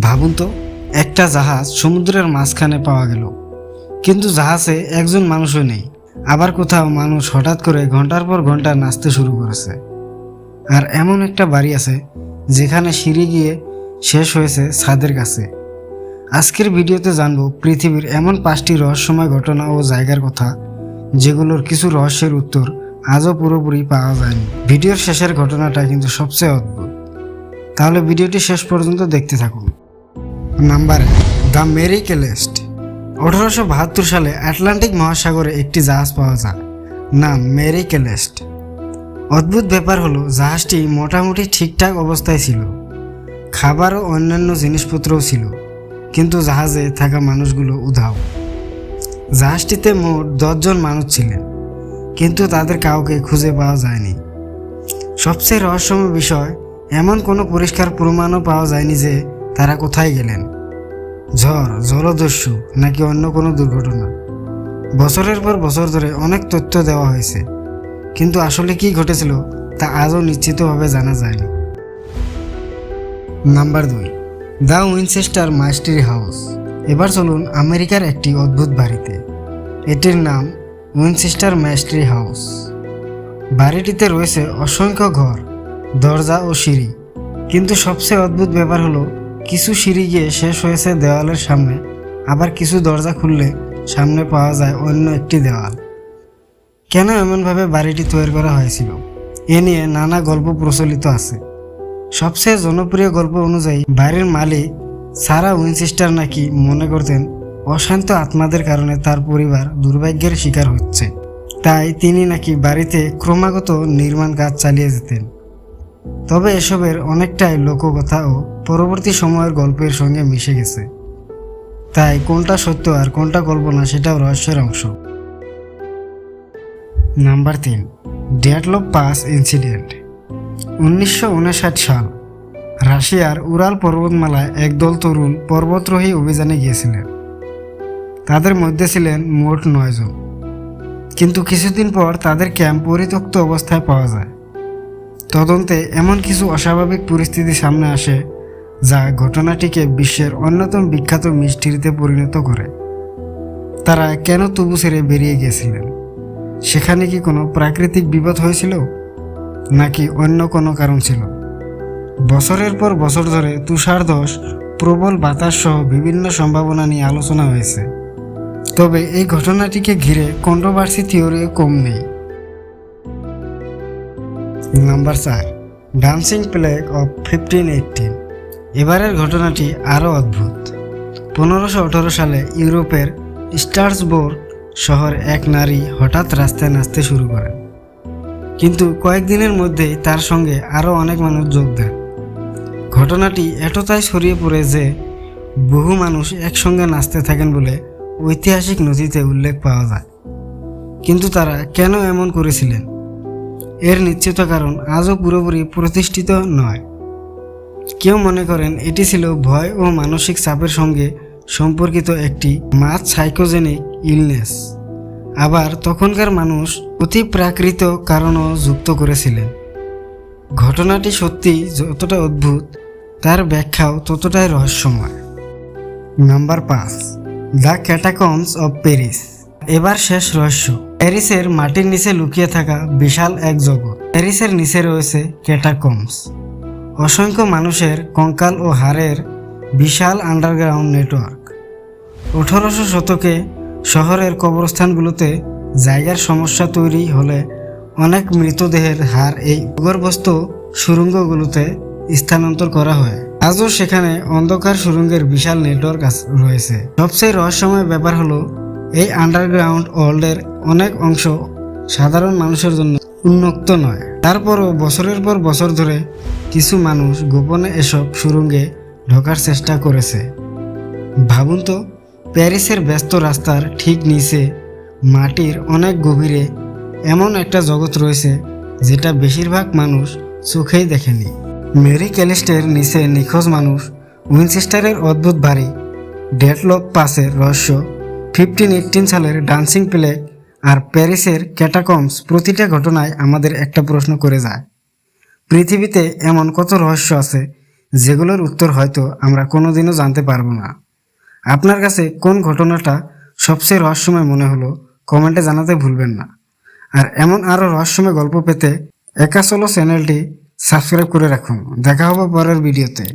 ভাবুন তো, একটা জাহাজ সমুদ্রের মাঝখানে পাওয়া গেল, কিন্তু জাহাজে একজন মানুষও নেই। আবার কোথাও মানুষ হঠাৎ করে ঘন্টার পর ঘন্টা নাচতে শুরু করেছে। আর এমন একটা বাড়ি আছে যেখানে সিঁড়ি গিয়ে শেষ হয়েছে ছাদের কাছে। আজকের ভিডিওতে জানবো পৃথিবীর এমন 5টি রহস্যময় ঘটনা ও জায়গার কথা, যেগুলোর কিছু রহস্যের উত্তর আজও পুরোপুরি পাওয়া যায়নি। ভিডিওর শেষের ঘটনাটা কিন্তু সবচেয়ে অদ্ভুত, তাহলে ভিডিওটি শেষ পর্যন্ত দেখতে থাকুন। Number 1, the Mary কেলেস্ট। 1872 সালে আটলান্টিক মহাসাগরে একটি জাহাজ পাওয়া যায়, নাম মেরি কেলেস্ট। অদ্ভুত ব্যাপার হলো জাহাজটি মোটামুটি ঠিকঠাক অবস্থায় ছিল, খাবার ও অন্যান্য জিনিসপত্রও ছিল, কিন্তু জাহাজে থাকা মানুষগুলো উধাও। জাহাজটিতে মোট 10 জন মানুষ ছিলেন, কিন্তু তাদের কাউকে খুঁজে পাওয়া যায়নি। সবচেয়ে রহস্যময় বিষয়, এমন কোনো পরিষ্কার প্রমাণও পাওয়া যায়নি যে তারা কোথায় গেলেন। ঝড়, জলদস্যু নাকি অন্য কোনো দুর্ঘটনা। বছরের পর বছর ধরে অনেক তথ্য দেওয়া হয়েছে, কিন্তু আসলে কি ঘটেছিল তা আজও নিশ্চিতভাবে জানা যায়নি। Number 2, the Winchester mystery house. এবার চলুন আমেরিকার একটি অদ্ভুত বাড়িতে। এটির নাম উইনচেস্টার মাইস্ট্রি হাউস। বাড়িটিতে রয়েছে অসংখ্য ঘর, দরজা ও সিঁড়ি, কিন্তু সবচেয়ে অদ্ভুত ব্যাপার হলো কিছু সিঁড়ি গিয়ে শেষ হয়েছে দেওয়ালের সামনে, আবার কিছু দরজা খুললে সামনে পাওয়া যায় অন্য একটি দেওয়াল। কেন এমনভাবে বাড়িটি তৈরি করা হয়েছিল এ নিয়ে নানা গল্প প্রচলিত আছে। সবচেয়ে জনপ্রিয় গল্প অনুযায়ী বাড়ির মালিক সারা উইনচেস্টার নাকি মনে করতেন অশান্ত আত্মাদের কারণে তার পরিবার দুর্ভাগ্যের শিকার হচ্ছে, তাই তিনি নাকি বাড়িতে ক্রমাগত নির্মাণ কাজ চালিয়ে যেতেন। তবে এসবের অনেকটাই লোককথা ও পরবর্তী সময়ের গল্পের সঙ্গে মিশে গেছে, তাই কোনটা সত্য আর কোনটা কল্পনা সেটাও রহস্যের অংশ। Number 3, ড্যাটলভ pass incident. 1959 সাল রাশিয়ার উরাল পর্বতমালায় একদল তরুণ পর্বতরোহী অভিযানে গিয়েছিলেন। তাদের মধ্যে ছিলেন মোট 9 জন, কিন্তু কিছুদিন পর তাদের ক্যাম্প পরিত্যক্ত অবস্থায় পাওয়া যায়। তদন্তে এমন কিছু অস্বাভাবিক পরিস্থিতি সামনে আসে যা ঘটনাটিকে বিশ্বের অন্যতম বিখ্যাত মিস্ট্রিতে পরিণত করে। তারা কেন তবু ছেড়ে বেরিয়ে গিয়েছিলেন? সেখানে কি কোনো প্রাকৃতিক বিপদ হয়েছিল নাকি অন্য কোনো কারণ ছিল? বছরের পর বছর ধরে তুষারধস, প্রবল বাতাস সহ বিভিন্ন সম্ভাবনা নিয়ে আলোচনা হয়েছে, তবে এই ঘটনাটিকে ঘিরে কন্ট্রোভার্সি থিওরিও কম নেই। Number 4, dancing plague of 1518। এবারের ঘটনাটি আরও অদ্ভুত। 1518 সালে ইউরোপের স্ট্রাসবুর্গ শহরে এক নারী হঠাৎ রাস্তায় নাচতে শুরু করেন, কিন্তু কয়েকদিনের মধ্যেই তার সঙ্গে আরও অনেক মানুষ যোগ দেন। ঘটনাটি এতটাই ছড়িয়ে পড়ে যে বহু মানুষ একসঙ্গে নাচতে থাকেন বলে ঐতিহাসিক নথিতে উল্লেখ পাওয়া যায়। কিন্তু তারা কেন এমন করেছিলেন এর নিশ্চিত কারণ আজও পুরোপুরি প্রতিষ্ঠিত নয়। কেউ মনে করেন এটি ছিল ভয় ও মানসিক চাপের সঙ্গে সম্পর্কিত একটি মাস সাইকোজেনিক ইলনেস। আবার তখনকার মানুষ অতি প্রাকৃত কারণও যুক্ত করেছিলেন। ঘটনাটি সত্যি যতটা অদ্ভুত, তার ব্যাখ্যাও ততটাই রহস্যময়। Number 5, the catacombs of Paris. এবার শেষ রহস্য, প্যারিসের মাটির নিচে লুকিয়ে থাকা বিশাল এক জগৎ। প্যারিসের নিচে রয়েছে ক্যাটাকম্বস, অসংখ্য মানুষের কঙ্কাল ও হাড়ের বিশাল আন্ডারগ্রাউন্ড নেটওয়ার্ক। 1800 শতকে শহরের কবরস্থানগুলোতে জায়গার সমস্যা তৈরি হলে অনেক মৃতদেহের হাড় এই ভূগর্ভস্থ সুড়ঙ্গগুলোতে স্থানান্তর করা হয়। আজও সেখানে অন্ধকার সুড়ঙ্গের বিশাল নেটওয়ার্ক রয়েছে। সবচেয়ে রহস্যময় ব্যাপার হলো এই আন্ডারগ্রাউন্ড ওয়ার্ল্ডের অনেক অংশ সাধারণ মানুষের জন্য উন্মুক্ত নয়। তারপরও বছরের পর বছর ধরে কিছু মানুষ গোপনে এসব সুড়ঙ্গে ঢোকার চেষ্টা করেছে। ভাবুন তো, প্যারিসের ব্যস্ত রাস্তার ঠিক নিচে মাটির অনেক গভীরে এমন একটা জগৎ রয়েছে যেটা বেশিরভাগ মানুষ চোখেই দেখেনি। মেরি ক্যালেস্টের নিচে নিখোঁজ মানুষ, উইনচেস্টারের অদ্ভুত বাড়ি, ড্যাটলভ পাসের রহস্য, 1518 সালের ডান্সিং প্লেগ আর প্যারিসের ক্যাটাকম্বস, প্রতিটা ঘটনায় আমাদের একটা প্রশ্ন করে যায়। পৃথিবীতে এমন কত রহস্য আছে যেগুলোর উত্তর হয়তো আমরা কোনোদিনও জানতে পারবো না। আপনার কাছে কোন ঘটনাটা সবচেয়ে রহস্যময় মনে হলো কমেন্টে জানাতে ভুলবেন না। আর এমন আরও রহস্যময় গল্প পেতে একা চলো চ্যানেলটি সাবস্ক্রাইব করে রাখুন। দেখা হবে পরের ভিডিওতে।